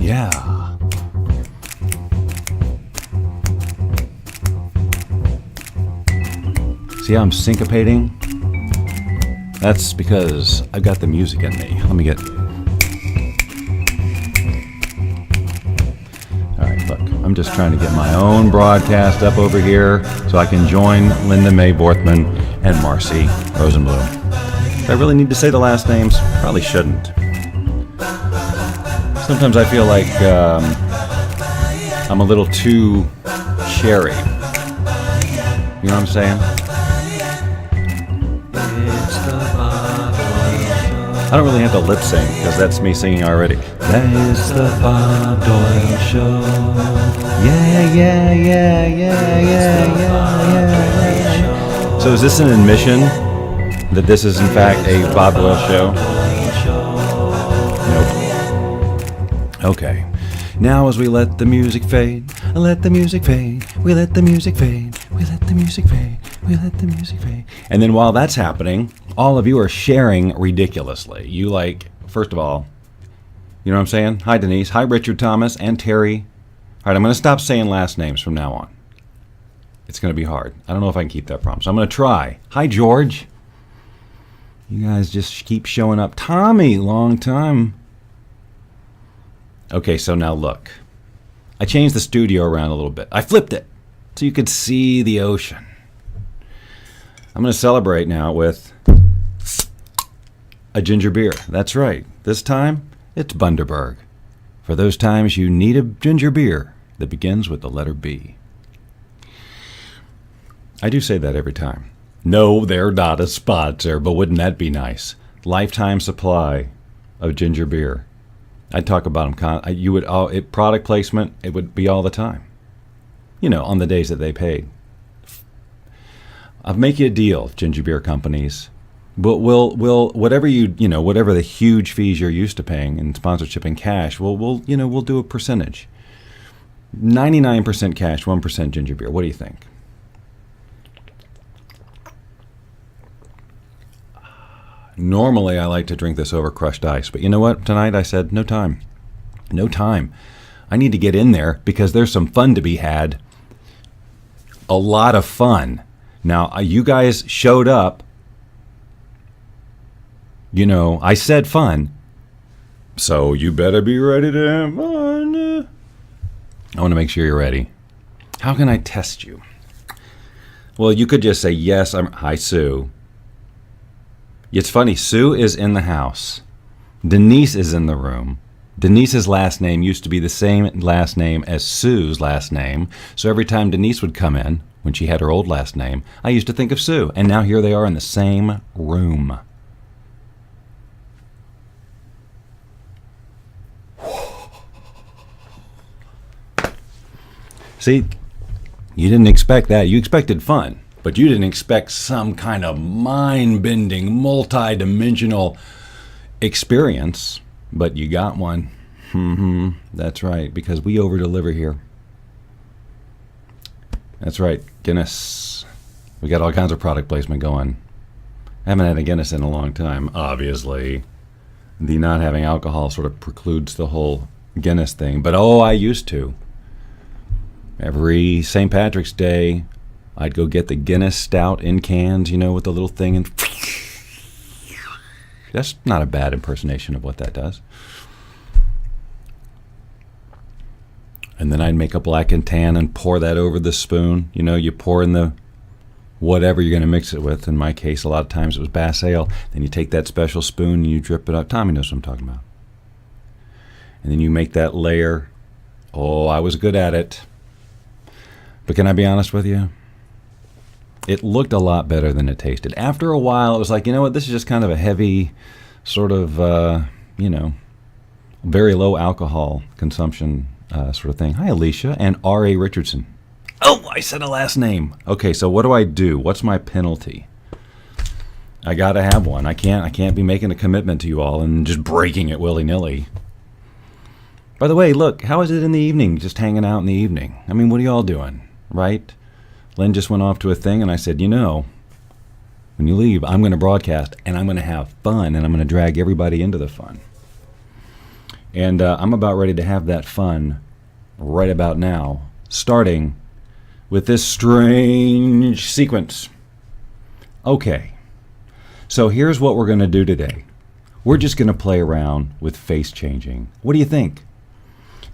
Yeah. See how I'm syncopating? That's because I've got the music in me. Let me get... Alright, look. I'm just trying to get my own broadcast up over here so I can join Linda Mae Borthman and Marcy Rosenblum. Do I really need to say the last names? Probably shouldn't. Sometimes I feel like I'm a little too cherry. You know what I'm saying? I don't really have to lip sync because that's me singing already. That is the Bob Doyle Show. Yeah, yeah, yeah, yeah, yeah, yeah. So is this an admission that this is in fact a Bob Doyle Show? Nope. Okay. Now as we let the music fade, let the music fade, we let the music fade, we let the music fade, we let the music fade. And then while that's happening, all of you are sharing ridiculously. You like, first of all, you know what I'm saying? Hi Denise, hi Richard Thomas and Terry. All right, I'm going to stop saying last names from now on. It's going to be hard. I don't know if I can keep that promise. I'm going to try. Hi George. You guys just keep showing up. Tommy, long time. Okay, so now look. I changed the studio around a little bit. I flipped it so you could see the ocean. I'm going to celebrate now with a ginger beer. That's right. This time, it's Bundaberg. For those times you need a ginger beer that begins with the letter B. I do say that every time. No, they're not a sponsor, but wouldn't that be nice? Lifetime supply of ginger beer. I'd talk about them. You would product placement. It would be all the time. You know, on the days that they paid. I'll make you a deal, ginger beer companies. But we'll whatever whatever the huge fees you're used to paying in sponsorship and cash, we'll do a percentage. 99% cash, 1% ginger beer. What do you think? Normally, I like to drink this over crushed ice, but you know what? Tonight I said, no time. No time. I need to get in there because there's some fun to be had. A lot of fun. Now, you guys showed up. You know, I said fun. So you better be ready to have fun. I want to make sure you're ready. How can I test you? Well, you could just say, yes, hi, Sue. It's funny, Sue is in the house. Denise is in the room. Denise's last name used to be the same last name as Sue's last name. So every time Denise would come in, when she had her old last name, I used to think of Sue. And now here they are in the same room. See, you didn't expect that. You expected fun. But you didn't expect some kind of mind-bending, multi-dimensional experience. But you got one. That's right, because we over-deliver here. That's right, Guinness. We got all kinds of product placement going. I haven't had a Guinness in a long time, obviously. The not having alcohol sort of precludes the whole Guinness thing. But I used to. Every St. Patrick's Day, I'd go get the Guinness stout in cans, with the little thing. And that's not a bad impersonation of what that does. And then I'd make a black and tan and pour that over the spoon. You pour in the whatever you're going to mix it with. In my case, a lot of times it was Bass Ale. Then you take that special spoon and you drip it up. Tommy knows what I'm talking about. And then you make that layer. I was good at it. But can I be honest with you? It looked a lot better than it tasted. After a while, it was like, you know what? This is just kind of a heavy sort of, very low alcohol consumption sort of thing. Hi, Alicia and R.A. Richardson. Oh, I said a last name. Okay, so what do I do? What's my penalty? I got to have one. I can't be making a commitment to you all and just breaking it willy-nilly. By the way, look, how is it in the evening, just hanging out in the evening? I mean, what are you all doing, right? Lynn just went off to a thing, and I said, when you leave, I'm going to broadcast, and I'm going to have fun, and I'm going to drag everybody into the fun. And I'm about ready to have that fun right about now, starting with this strange sequence. Okay, so here's what we're going to do today. We're just going to play around with face changing. What do you think?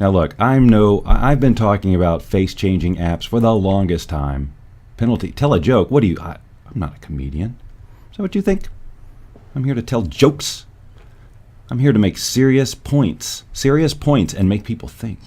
Now look, I've been talking about face changing apps for the longest time. Penalty, tell a joke. I'm not a comedian. Is that what you think? I'm here to tell jokes. I'm here to make serious points and make people think.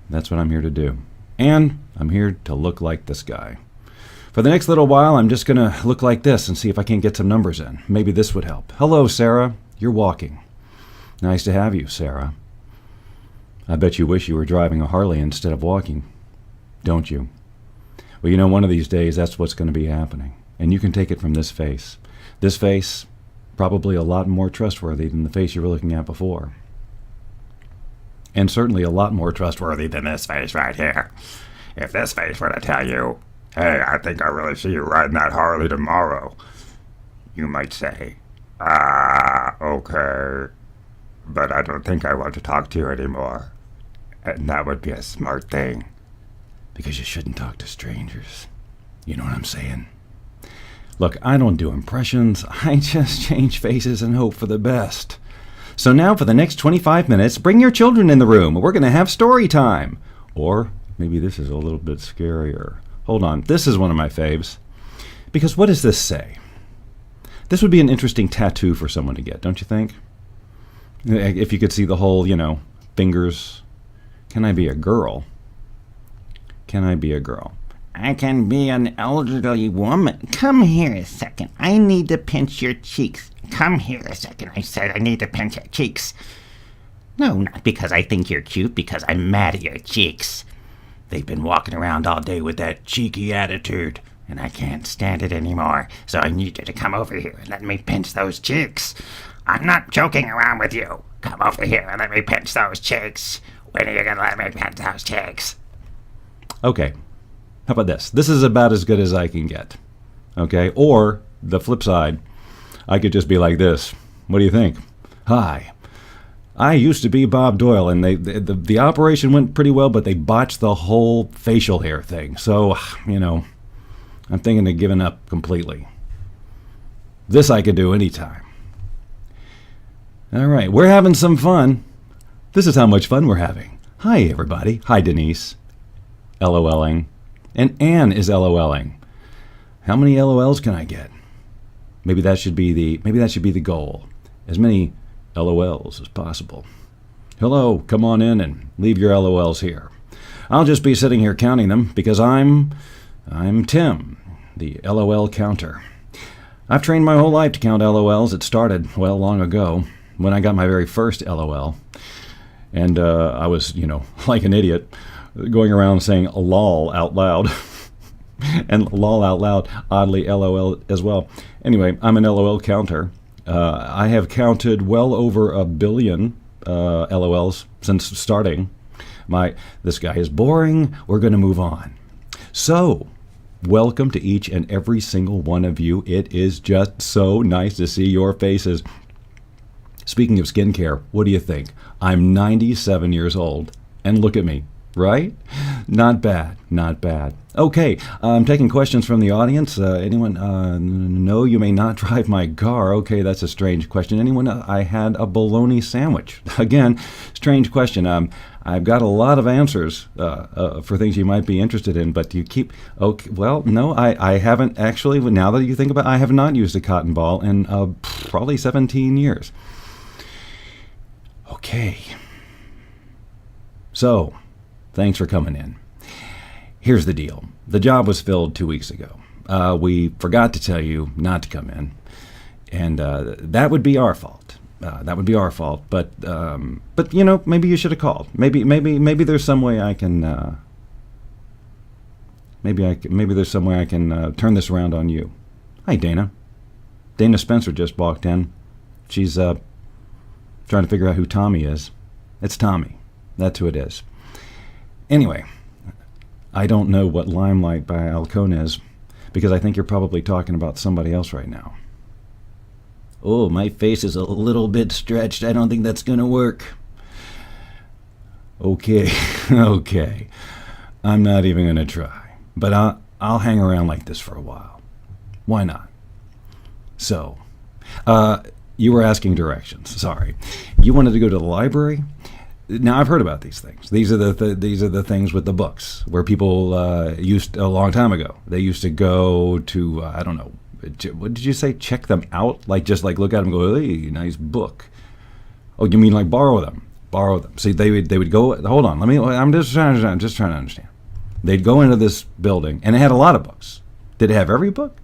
That's what I'm here to do. And I'm here to look like this guy. For the next little while, I'm just going to look like this and see if I can't get some numbers in. Maybe this would help. Hello, Sarah. You're walking. Nice to have you, Sarah. I bet you wish you were driving a Harley instead of walking, don't you? Well, you know, one of these days, that's what's going to be happening. And you can take it from this face. This face, probably a lot more trustworthy than the face you were looking at before. And certainly a lot more trustworthy than this face right here. If this face were to tell you, hey, I think I really see you riding that Harley tomorrow, you might say, okay, but I don't think I want to talk to you anymore. And that would be a smart thing, because you shouldn't talk to strangers. You know what I'm saying? Look, I don't do impressions. I just change faces and hope for the best. So now for the next 25 minutes, bring your children in the room. We're going to have story time. Or maybe this is a little bit scarier. Hold on. This is one of my faves. Because what does this say? This would be an interesting tattoo for someone to get, don't you think? If you could see the whole, fingers. Can I be a girl? Can I be a girl? I can be an elderly woman. Come here a second. I need to pinch your cheeks. Come here a second. I said I need to pinch your cheeks. No, not because I think you're cute, because I'm mad at your cheeks. They've been walking around all day with that cheeky attitude, and I can't stand it anymore. So I need you to come over here and let me pinch those cheeks. I'm not joking around with you. Come over here and let me pinch those cheeks. When are you going to let me pinch those cheeks? Okay. How about this? This is about as good as I can get. Okay? Or, the flip side, I could just be like this. What do you think? Hi. I used to be Bob Doyle, and the operation went pretty well, but they botched the whole facial hair thing. So, I'm thinking of giving up completely. This I could do anytime. All right, we're having some fun. This is how much fun we're having. Hi, everybody. Hi, Denise. LOLing. And Anne is LOLing. How many LOLs can I get? Maybe that should be the goal. As many LOLs as possible. Hello, come on in and leave your LOLs here. I'll just be sitting here counting them because I'm Tim, the LOL counter. I've trained my whole life to count LOLs. It started, long ago when I got my very first LOL. And I was, like an idiot, going around saying lol out loud. And lol out loud, oddly LOL as well. Anyway, I'm an LOL counter. I have counted well over 1 billion LOLs since starting. This guy is boring. We're going to move on. So, welcome to each and every single one of you. It is just so nice to see your faces. Speaking of skincare, what do you think? I'm 97 years old, and look at me, right? Not bad, not bad. Okay, I'm taking questions from the audience. Anyone? No, you may not drive my car. Okay, that's a strange question. Anyone? I had a bologna sandwich. Again, strange question. I've got a lot of answers for things you might be interested in, but you keep... Okay, well, no, I haven't actually. Now that you think about it, I have not used a cotton ball in probably 17 years. Okay. So, thanks for coming in. Here's the deal. The job was filled 2 weeks ago. We forgot to tell you not to come in, and that would be our fault. That would be our fault. But maybe you should have called. Maybe there's some way I can. Maybe there's some way I can turn this around on you. Hi, Dana. Dana Spencer just walked in. She's trying to figure out who Tommy is. It's Tommy. That's who it is. Anyway, I don't know what Limelight by Alcone is, because I think you're probably talking about somebody else right now. Oh, my face is a little bit stretched. I don't think that's going to work. Okay, okay. I'm not even going to try. But I'll hang around like this for a while. Why not? So, you were asking directions. Sorry. You wanted to go to the library? Now, I've heard about these things. These are the things with the books where people used a long time ago. They used to go to I don't know. What did you say? Check them out? Like just like look at them and go, hey, nice book. Oh, you mean like borrow them? Borrow them. See, they would go. Hold on. I'm just trying to understand. They'd go into this building and it had a lot of books. Did it have every book?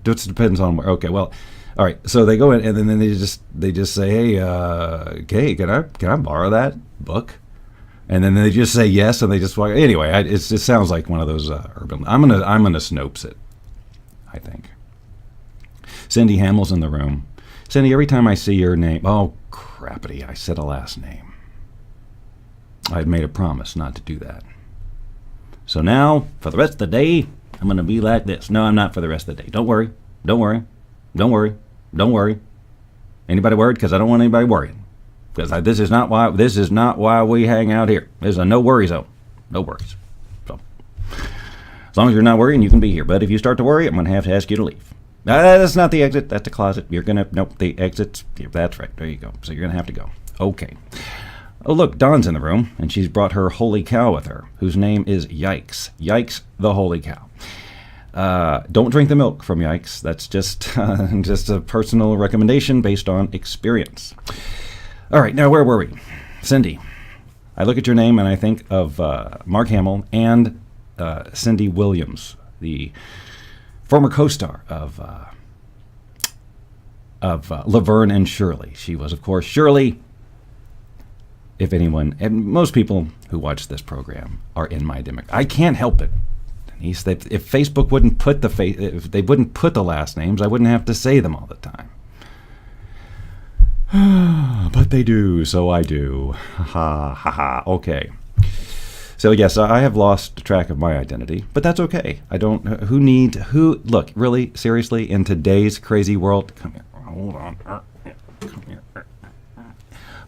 It depends on where. Okay, well. All right, so they go in and then they just say, "Hey, okay, can I borrow that book?" And then they just say yes, and they just walk. Anyway, it sounds like one of those urban. I'm gonna Snopes it, I think. Cindy Hamill's in the room. Cindy, every time I see your name, oh crappity, I said a last name. I'd made a promise not to do that. So now, for the rest of the day, I'm gonna be like this. No, I'm not for the rest of the day. Don't worry. Don't worry. Don't worry. Don't worry. Anybody worried? Because I don't want anybody worrying. Because this is not why we hang out here. This is a no worry zone. No worries. So, as long as you're not worrying, you can be here. But if you start to worry, I'm going to have to ask you to leave. That's not the exit. That's the closet. Nope, the exit's, that's right. There you go. So you're going to have to go. Okay. Oh, look, Dawn's in the room, and she's brought her holy cow with her, whose name is Yikes. Yikes, the holy cow. Don't drink the milk from Yikes. That's just a personal recommendation based on experience. All right, now where were we? Cindy. I look at your name and I think of Mark Hamill and Cindy Williams, the former co-star of Laverne and Shirley. She was, of course, Shirley. If anyone, and most people who watch this program are in my demographic. I can't help it. If Facebook wouldn't put if they wouldn't put the last names, I wouldn't have to say them all the time. But they do, so I do. Ha ha ha. Okay. So yes, I have lost track of my identity, but that's okay. I don't. Look, really, seriously, in today's crazy world. Come here. Hold on. Come here.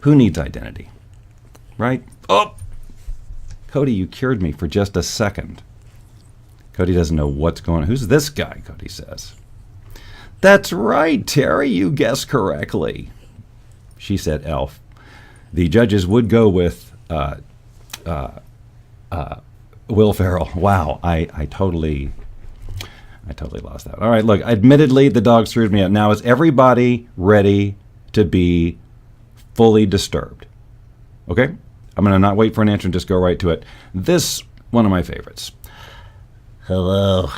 Who needs identity? Right? Oh, Cody, you cured me for just a second. Cody doesn't know what's going on. Who's this guy? Cody says. That's right, Terry. You guessed correctly. She said elf. The judges would go with Will Ferrell. Wow, I totally lost that. All right, look, admittedly, the dog screwed me up. Now, is everybody ready to be fully disturbed? Okay? I'm going to not wait for an answer and just go right to it. This, one of my favorites. Hello.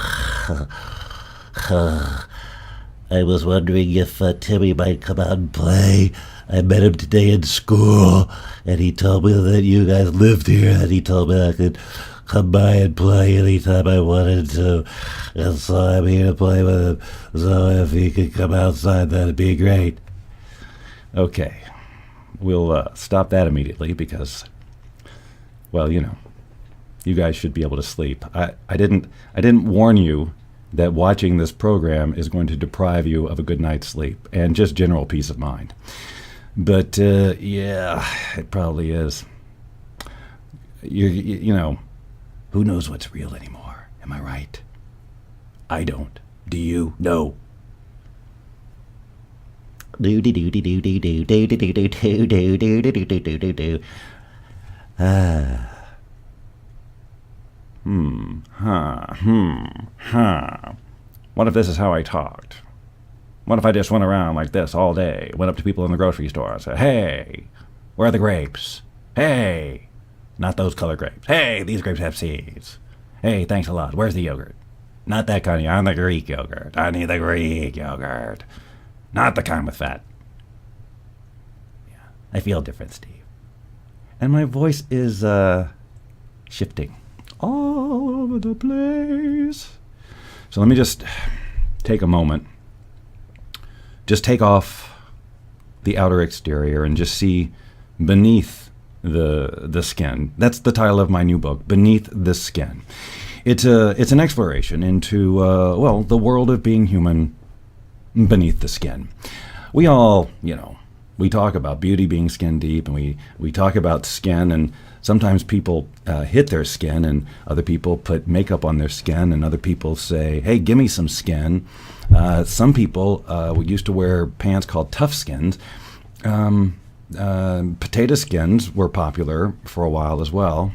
I was wondering if Timmy might come out and play. I met him today in school, and he told me that you guys lived here, and he told me I could come by and play anytime I wanted to. And so I'm here to play with him. So if he could come outside, that'd be great. Okay. We'll stop that immediately because, well, you know, you guys should be able to sleep. I didn't warn you that watching this program is going to deprive you of a good night's sleep and just general peace of mind. But yeah, it probably is. You know, who knows what's real anymore? Am I right? I don't. Do you? No. What if this is how I talked? What if I just went around like this all day, went up to people in the grocery store and said, hey, where are the grapes? Hey, not those color grapes. Hey, these grapes have seeds. Hey, thanks a lot. Where's the yogurt? Not that kind of yogurt. I'm the Greek yogurt. I need the Greek yogurt. Not the kind with fat. Yeah, I feel different, Steve. And my voice is shifting all over the place. So let me just take a moment. Just take off the outer exterior and just see beneath the skin. That's the title of my new book, Beneath the Skin. It's an exploration into the world of being human beneath the skin. we all, we talk about beauty being skin deep, and we talk about skin, and sometimes people hit their skin, and other people put makeup on their skin, and other people say, hey, give me some skin. Some people used to wear pants called tough skins. Potato skins were popular for a while as well.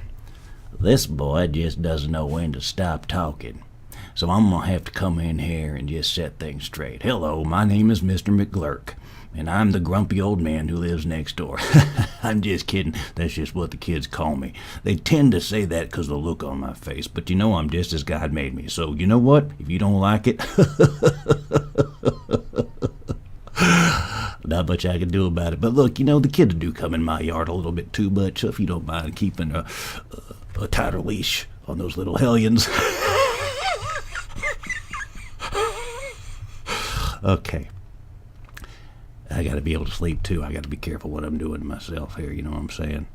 This boy just doesn't know when to stop talking. So I'm going to have to come in here and just set things straight. Hello, my name is Mr. McGlurk, and I'm the grumpy old man who lives next door. I'm just kidding. That's just what the kids call me. They tend to say that because of the look on my face, but I'm just as God made me. So you know what? If you don't like it, not much I can do about it. But look, the kids do come in my yard a little bit too much, so if you don't mind keeping a tighter leash on those little hellions. Okay. I got to be able to sleep, too. I got to be careful what I'm doing to myself here, you know what I'm saying?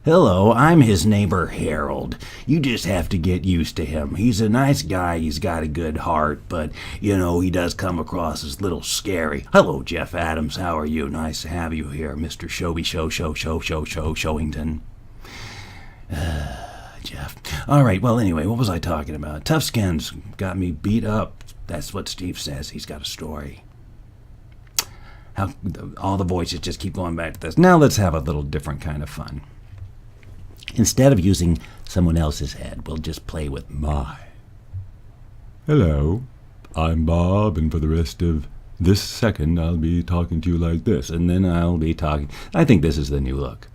Hello, I'm his neighbor, Harold. You just have to get used to him. He's a nice guy. He's got a good heart, but, he does come across as a little scary. Hello, Jeff Adams. How are you? Nice to have you here, Mr. Showington. Jeff. All right, well, anyway, what was I talking about? Tough skins got me beat up. That's what Steve says. He's got a story. How all the voices just keep going back to this. Now let's have a little different kind of fun. Instead of using someone else's head, we'll just play with mine. Hello, I'm Bob, and for the rest of this second, I'll be talking to you like this, and then I'll be talking. I think this is the new look.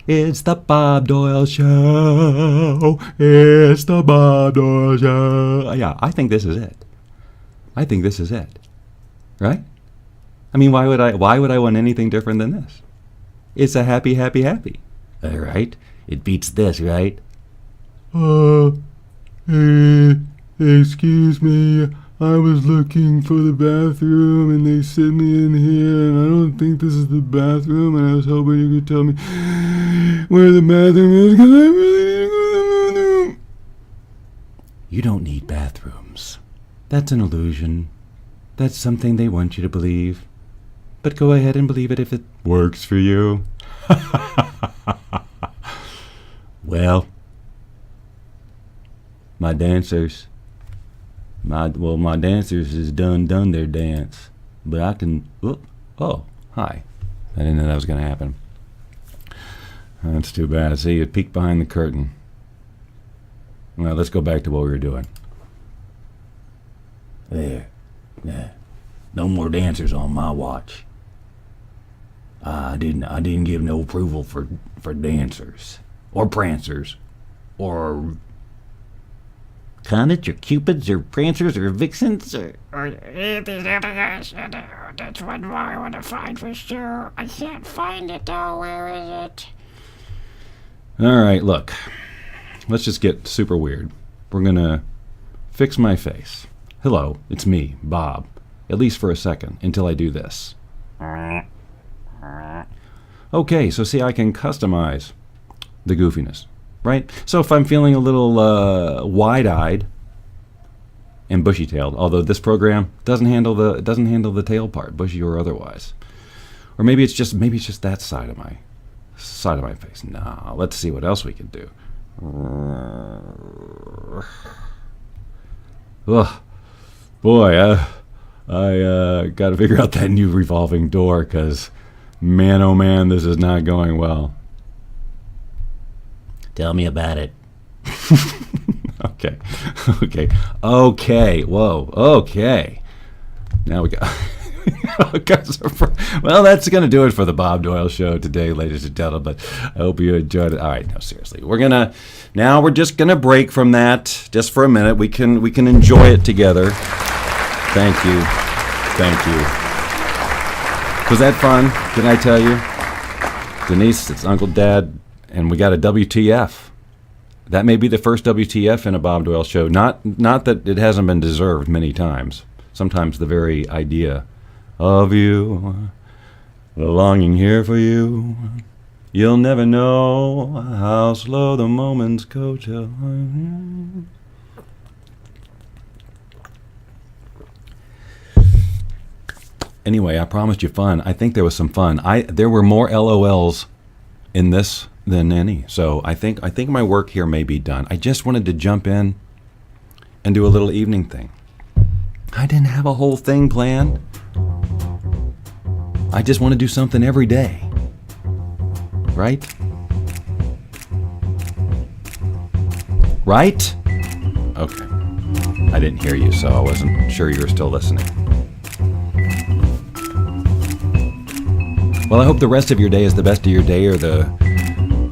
It's the Bob Doyle Show. It's the Bob Doyle Show. Yeah, I think this is it. Right? I mean, why would I want anything different than this? It's a happy, happy, happy. All right. It beats this, right? Excuse me. I was looking for the bathroom and they sent me in here and I don't think this is the bathroom and I was hoping you could tell me where the bathroom is because I really need to go to the bathroom. You don't need bathrooms. That's an illusion. That's something they want you to believe. But go ahead and believe it if it works for you. Well, my dancers has done their dance. But I can... Oh, hi. I didn't know that was going to happen. That's too bad. See, you peeked behind the curtain. Well, let's go back to what we were doing. There. Yeah. No more dancers on my watch. I didn't give no approval for dancers. Or prancers. Or Condits or cupids or prancers or vixens or any of these other guys. That's what I want to find for sure. I can't find it though. Where is it? All right, look. Let's just get super weird. We're going to fix my face. Hello, it's me, Bob. At least for a second, until I do this. Okay, so see, I can customize the goofiness, right? So if I'm feeling a little wide-eyed and bushy-tailed, although this program doesn't handle the tail part, bushy or otherwise, or maybe it's just that side of my face. Nah, let's see what else we can do. Ugh, boy, I got to figure out that new revolving door, because man, oh man, this is not going well. tell me about it. Okay. Whoa. Okay. Now we got. Well, that's going to do it for the Bob Doyle Show today, ladies and gentlemen. But I hope you enjoyed it. All right, no, seriously, we're just gonna break from that just for a minute. We can enjoy it together. Thank you. Was that fun? Can I tell you, Denise? It's Uncle Dad, and we got a WTF. That may be the first WTF in a Bob Doyle Show. Not that it hasn't been deserved many times. Sometimes the very idea of you, the longing here for you, you'll never know how slow the moments go till. Anyway, I promised you fun. I think there was some fun. There were more LOLs in this than any. So I think my work here may be done. I just wanted to jump in and do a little evening thing. I didn't have a whole thing planned. I just want to do something every day. Right? Right? Okay. I didn't hear you, so I wasn't sure you were still listening. Well, I hope the rest of your day is the best of your day, or the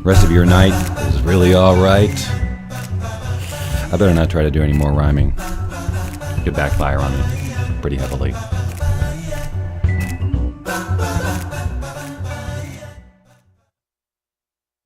rest of your night is really all right. I better not try to do any more rhyming. It could backfire on me pretty heavily.